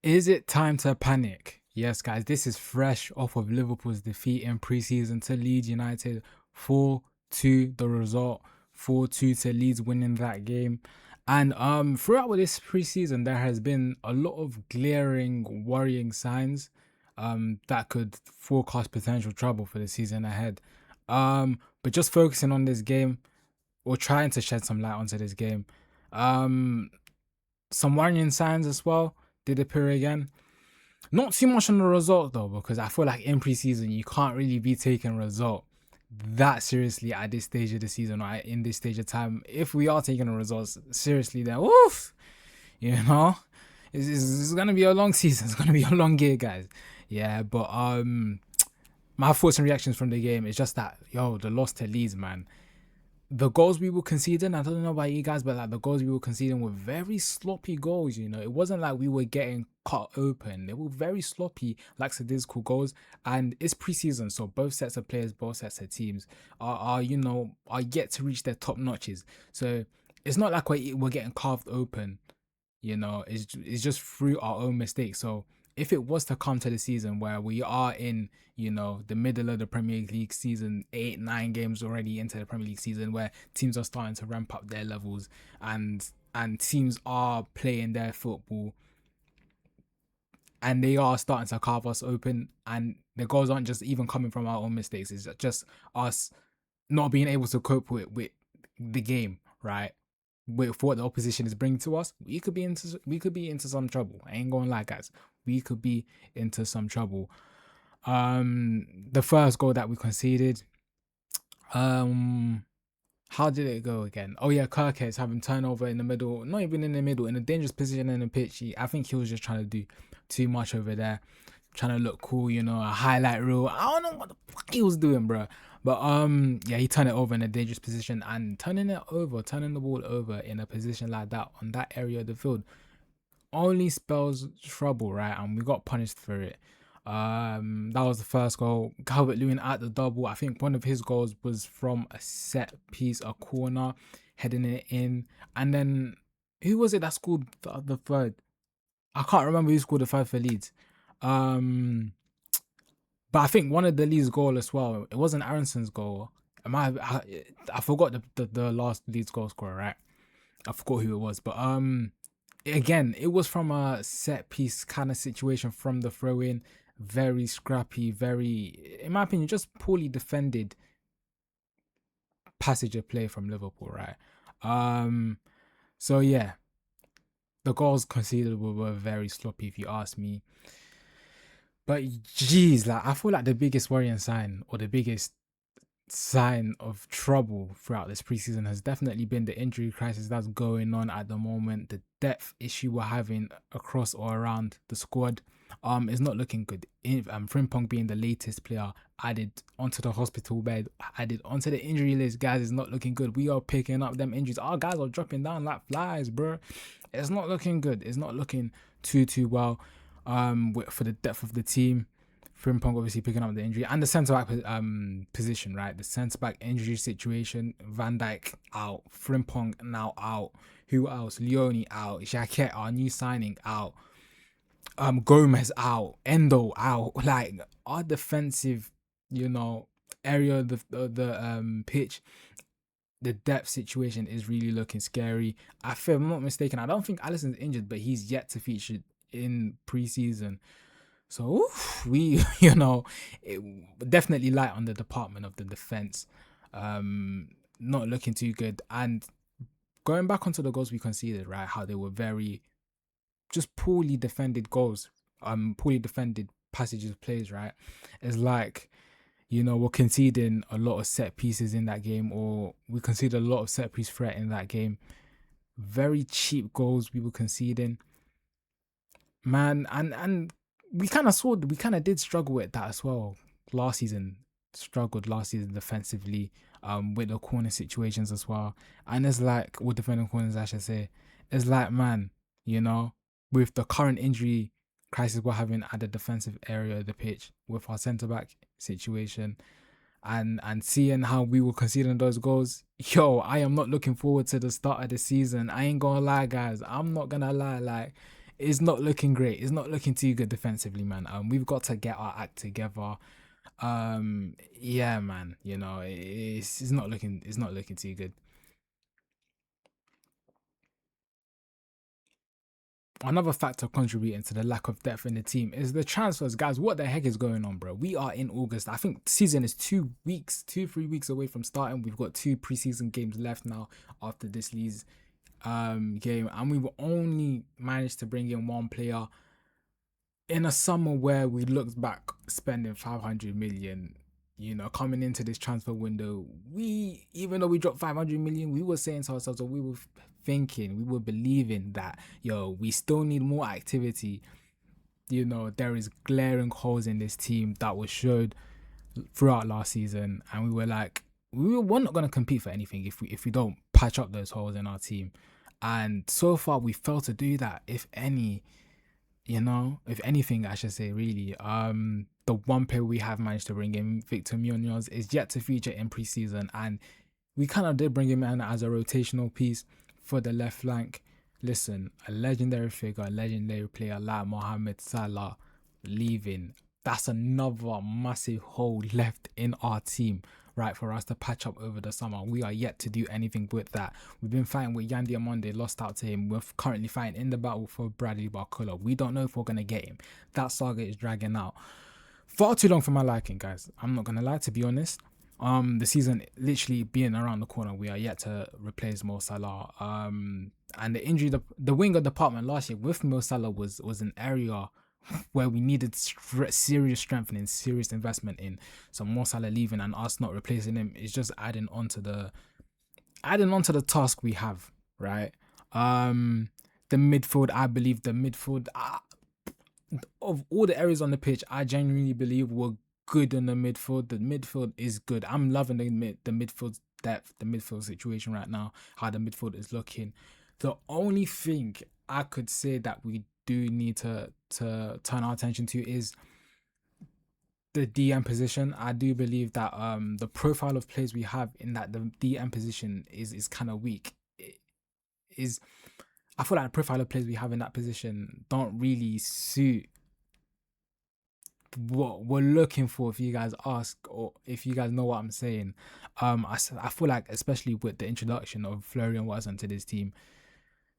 Is it time to panic? Yes, guys, this is fresh off of Liverpool's defeat in preseason to Leeds United 4-2 the result, 4-2 to Leeds winning that game. And throughout this preseason there has been a lot of glaring worrying signs that could forecast potential trouble for the season ahead. But just focusing on this game or trying to shed some light onto this game. Um some worrying signs as well did appear again. Not too much on the result though, because I feel like in preseason you can't really be taking result that seriously at this stage of the season or in this stage of time. If we are taking the results seriously, then oof, you know, it's gonna be a long season. It's gonna be a long year, guys. Yeah, but my thoughts and reactions from the game is just that the loss to Leeds, man, the goals we were conceding, I don't know about you guys, but like the goals we were conceding were very sloppy goals. It wasn't like we were getting cut open. They were very sloppy, like statistical goals. And it's preseason, so both sets of players, both sets of teams are yet to reach their top notches. So it's not like we're getting carved open. It's just through our own mistakes. So if it was to come to the season where we are in, the middle of the Premier League season, 8, 9 games already into the Premier League season, where teams are starting to ramp up their levels and teams are playing their football and they are starting to carve us open, and the goals aren't just even coming from our own mistakes. It's just us not being able to cope with the game, right? With what the opposition is bringing to us, we could be into some trouble. I ain't gonna lie, guys. We could be into some trouble. The first goal that we conceded, um, how did it go again? Oh yeah, Kirkes having turnover in the middle, not even in the middle, in a dangerous position in the pitch. I think he was just trying to do too much over there, trying to look cool, a highlight reel. I don't know what the fuck he was doing, bro. But yeah, he turned it over in a dangerous position, and turning the ball over in a position like that on that area of the field only spells trouble, right? And we got punished for it. That was the first goal. Calvert Lewin at the double. I think one of his goals was from a set piece, a corner, heading it in. And then who was it that scored the third? I can't remember who scored the third for Leeds. But I think one of the Leeds goal as well. It wasn't Aronson's goal. I forgot the last Leeds goal scorer, right? I forgot who it was, but again, it was from a set piece kind of situation from the throw in. Very scrappy, very, in my opinion, just poorly defended passage of play from Liverpool, right? Um, so yeah, the goals conceded were very sloppy, if you ask me. But geez, like I feel like the biggest worrying sign or the biggest sign of trouble throughout this preseason has definitely been the injury crisis that's going on at the moment. The depth issue we're having across or around the squad is not looking good. Frimpong being the latest player added onto the hospital bed, added onto the injury list, guys, is not looking good. We are picking up them injuries. Our guys are dropping down like flies, bro. It's not looking good. It's not looking too well. For the depth of the team. Frimpong obviously picking up the injury and the centre back position, right? The centre back injury situation. Van Dijk out, Frimpong now out. Who else? Leone out. Jacquet, our new signing, out. Gomez out. Endo out. Like our defensive, area of the pitch. The depth situation is really looking scary. If I'm not mistaken, I don't think Alisson's injured, but he's yet to feature in preseason. So we, definitely light on the department of the defense. Not looking too good. And going back onto the goals we conceded, right? How they were very just poorly defended goals, poorly defended passages of plays, right? It's like, we're conceding a lot of set pieces in that game, or we conceded a lot of set piece threat in that game. Very cheap goals we were conceding, man, and we kind of did struggle with that as well last season. Struggled last season defensively, with the corner situations as well. And it's like, with defending corners, I should say, it's like, man, with the current injury crisis we're having at the defensive area of the pitch, with our centre back situation, and seeing how we were conceding those goals, I am not looking forward to the start of the season. I ain't gonna lie, guys. I'm not gonna lie, like it's not looking great. It's not looking too good defensively, man. We've got to get our act together. Yeah, man. It's not looking too good. Another factor contributing to the lack of depth in the team is the transfers, guys. What the heck is going on, bro? We are in August. I think season is 2 weeks, 3 weeks away from starting. We've got two preseason games left now after this Leeds game, and we've only managed to bring in one player in a summer where we looked back spending 500 million. Coming into this transfer window, we even though we dropped 500 million, we were saying to ourselves, or we were thinking, we were believing that we still need more activity. There is glaring holes in this team that was showed throughout last season, and we were like, we're not going to compete for anything if we don't patch up those holes in our team. And so far, we failed to do that. If anything, I should say, really. The one player we have managed to bring in, Victor Munoz, is yet to feature in preseason, and we kind of did bring him in as a rotational piece for the left flank. Listen, a legendary figure, a legendary player like Mohamed Salah leaving, that's another massive hole left in our team, right, for us to patch up over the summer. We are yet to do anything with that. We've been fighting with Yandy Amonde, lost out to him. We're currently fighting in the battle for Bradley Barcola. We don't know if we're going to get him. That saga is dragging out far too long for my liking, guys. I'm not going to lie, to be honest. The season literally being around the corner, we are yet to replace Mo Salah. And the injury, the winger department last year with Mo Salah was an area where we needed serious strengthening, serious investment in. So Mo Salah leaving and us not replacing him is just adding on to the task we have, right? The midfield, I believe the midfield of all the areas on the pitch, I genuinely believe we're good in the midfield. The midfield is good. I'm loving the midfield depth, the midfield situation right now, how the midfield is looking. The only thing I could say that we do need to turn our attention to is the DM position. I do believe that the profile of players we have in that the DM position is kind of weak. I feel like the profile of players we have in that position don't really suit what we're looking for. If you guys ask, or if you guys know what I'm saying, I feel like, especially with the introduction of Florian Watson to this team,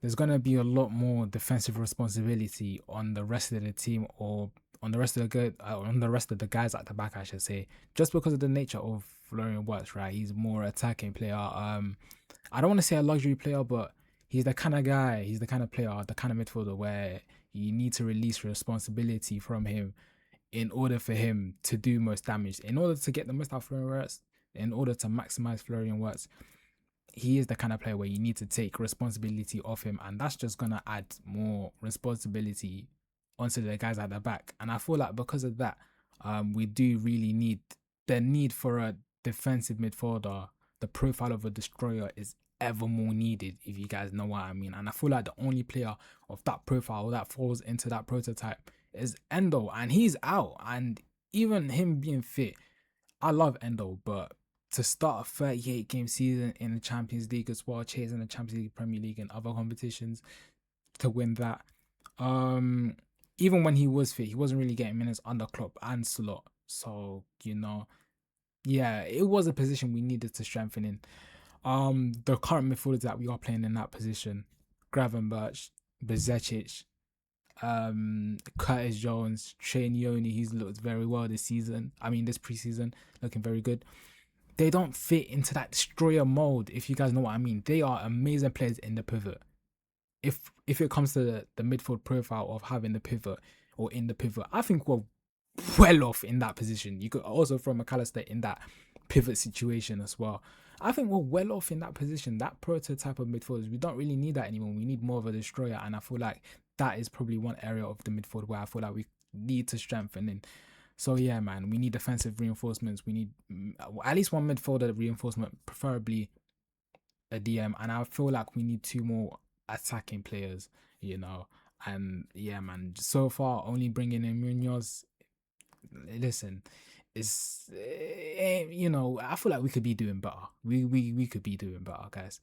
there's gonna be a lot more defensive responsibility on the rest of the team, or on the rest of the guys at the back, I should say, just because of the nature of Florian Wirtz, right? He's more attacking player. I don't want to say a luxury player, but he's the kind of guy, he's the kind of player, the kind of midfielder where you need to release responsibility from him in order for him to do most damage, in order to get the most out of Florian Wirtz, in order to maximize Florian Wirtz. He is the kind of player where you need to take responsibility off him, and that's just gonna add more responsibility onto the guys at the back. And I feel like because of that, we do really need the need for a defensive midfielder. The profile of a destroyer is ever more needed, if you guys know what I mean. And I feel like the only player of that profile that falls into that prototype is Endo, and he's out. And even him being fit, I love Endo, but to start a 38 game season in the Champions League as well, chasing the Champions League, Premier League, and other competitions to win that. Even when he was fit, he wasn't really getting minutes under Klopp and Slot. So, yeah, it was a position we needed to strengthen in. The current midfielders that we are playing in that position, Gravenberch, Bezetic, Curtis Jones, Trey Nyoni, he's looked very well this preseason, looking very good. They don't fit into that destroyer mold, if you guys know what I mean. They are amazing players in the pivot. If it comes to the midfield profile of having the pivot or in the pivot, I think we're well off in that position. You could also throw McAllister in that pivot situation as well. I think we're well off in that position. That prototype of midfielders, we don't really need that anymore. We need more of a destroyer, and I feel like that is probably one area of the midfield where I feel like we need to strengthen in. So yeah, man, we need defensive reinforcements. We need at least one midfielder reinforcement, preferably a DM, and I feel like we need two more attacking players, And yeah, man, so far only bringing in Munoz. Listen, it's I feel like we could be doing better. We could be doing better, guys.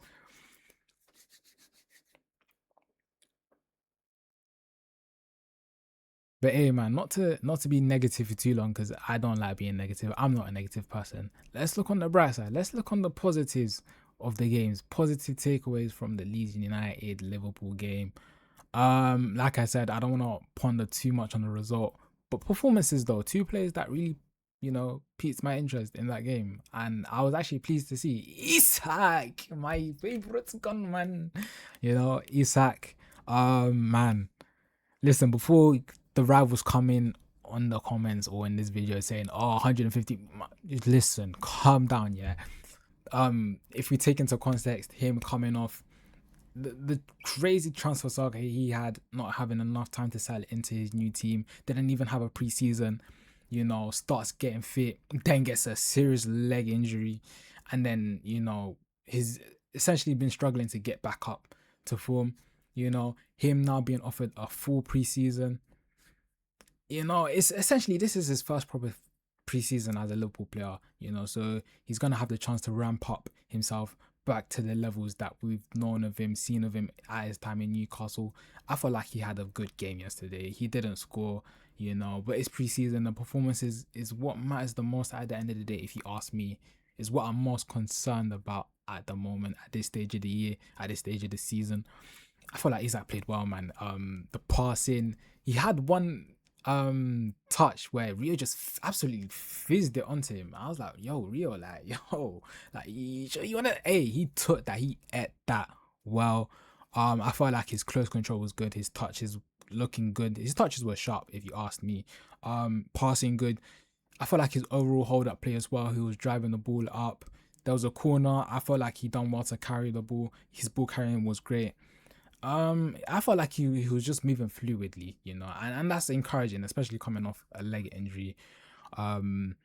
But hey, man, not to be negative for too long because I don't like being negative. I'm not a negative person. Let's look on the bright side. Let's look on the positives of the games. Positive takeaways from the Leeds United Liverpool game. Like I said, I don't want to ponder too much on the result, but performances though, two players that really, piqued my interest in that game, and I was actually pleased to see Isak, my favorite gunman. Isak. Man, listen, before the rivals come in on the comments or in this video saying, "Oh, 150," listen, calm down, yeah. If we take into context him coming off the crazy transfer saga he had, not having enough time to settle into his new team, didn't even have a preseason, starts getting fit, then gets a serious leg injury, and then, he's essentially been struggling to get back up to form. Him now being offered a full preseason, it's essentially this is his first proper preseason as a Liverpool player, so he's gonna have the chance to ramp up himself back to the levels that we've known of him, seen of him at his time in Newcastle. I felt like he had a good game yesterday. He didn't score, but it's preseason. The performance is what matters the most at the end of the day, if you ask me, is what I'm most concerned about at the moment, at this stage of the year, at this stage of the season. I feel like Isaac played well, man. The passing, he had one touch where Rio just absolutely fizzed it onto him. I was like, yo, Rio, like, yo, like, you wanna, hey, he took that, he ate that well. I felt like his close control was good, his touch is looking good, his touches were sharp, if you asked me. Passing good. I felt like his overall hold up play as well. He was driving the ball up. There was a corner. I felt like he done well to carry the ball. His ball carrying was great. I felt like he was just moving fluidly, and that's encouraging, especially coming off a leg injury. Um,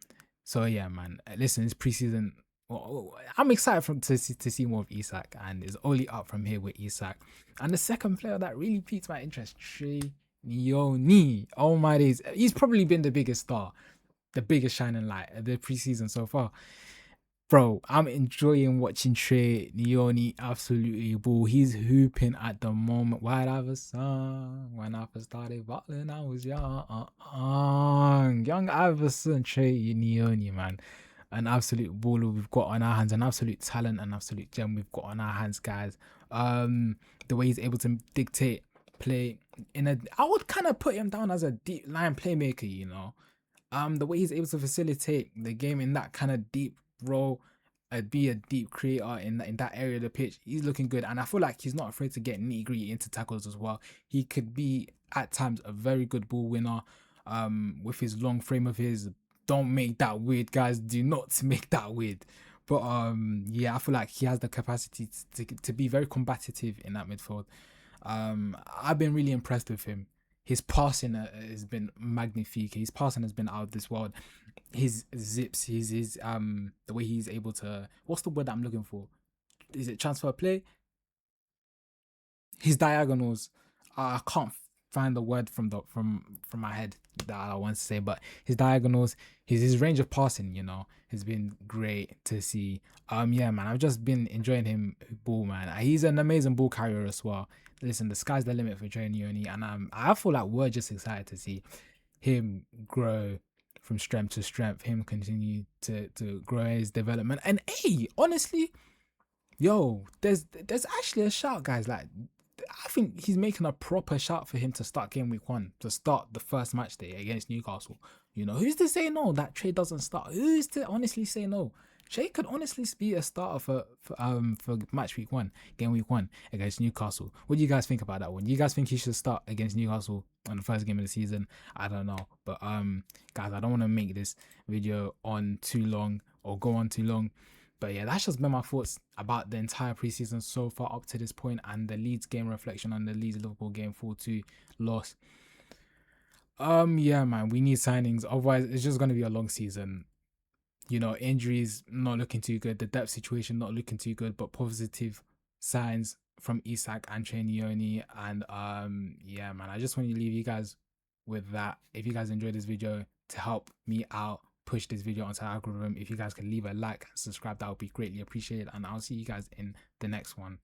so yeah, man. Listen, it's preseason. I'm excited to see more of Isak, and it's only up from here with Isak. And the second player that really piqued my interest, Trey Nioni. Oh my days, he's probably been the biggest star, the biggest shining light of the preseason so far. Bro, I'm enjoying watching Trey Leone absolutely ball. He's hooping at the moment. White Iverson, when I first started bottling, I was young. Young Iverson, Trey Leone, man. An absolute baller we've got on our hands, an absolute talent, an absolute gem we've got on our hands, guys. The way he's able to dictate play I would kind of put him down as a deep line playmaker, the way he's able to facilitate the game in that kind of deep role, be a deep creator in that area of the pitch. He's looking good, and I feel like he's not afraid to get nitty gritty into tackles as well. He could be at times a very good ball winner. With his long frame of his, don't make that weird, guys. Do not make that weird. But yeah, I feel like he has the capacity to be very combative in that midfield. I've been really impressed with him. His passing has been magnifique. His passing has been out of this world. His zips, his the way he's able to, what's the word that I'm looking for? Is it transfer play? His diagonals. I can't find the word from my head that I want to say, but his diagonals, his range of passing, has been great to see. Yeah, man, I've just been enjoying him ball, man. He's an amazing ball carrier as well. Listen, the sky's the limit for Trey Nioni, and I feel like we're just excited to see him grow from strength to strength, him continue to grow his development. And hey, honestly, yo, there's actually a shout, guys. Like, I think he's making a proper shout for him to start game week 1, to start the first match day against Newcastle. Who's to say no that Trey doesn't start? Who's to honestly say no? Trey could honestly be a starter for match week 1, game week 1 against Newcastle. What do you guys think about that one? Do you guys think he should start against Newcastle on the first game of the season? I don't know, but guys, I don't want to make this video on too long or go on too long. But yeah, that's just been my thoughts about the entire preseason so far up to this point, and the Leeds game reflection on the Leeds Liverpool game 4-2 loss. Yeah, man, we need signings. Otherwise, it's just gonna be a long season. Injuries not looking too good. The depth situation not looking too good, but positive signs from Isak and Trenioni. And yeah, man, I just want to leave you guys with that. If you guys enjoyed this video, to help me out, push this video onto the algorithm, if you guys can leave a like and subscribe, that would be greatly appreciated. And I'll see you guys in the next one.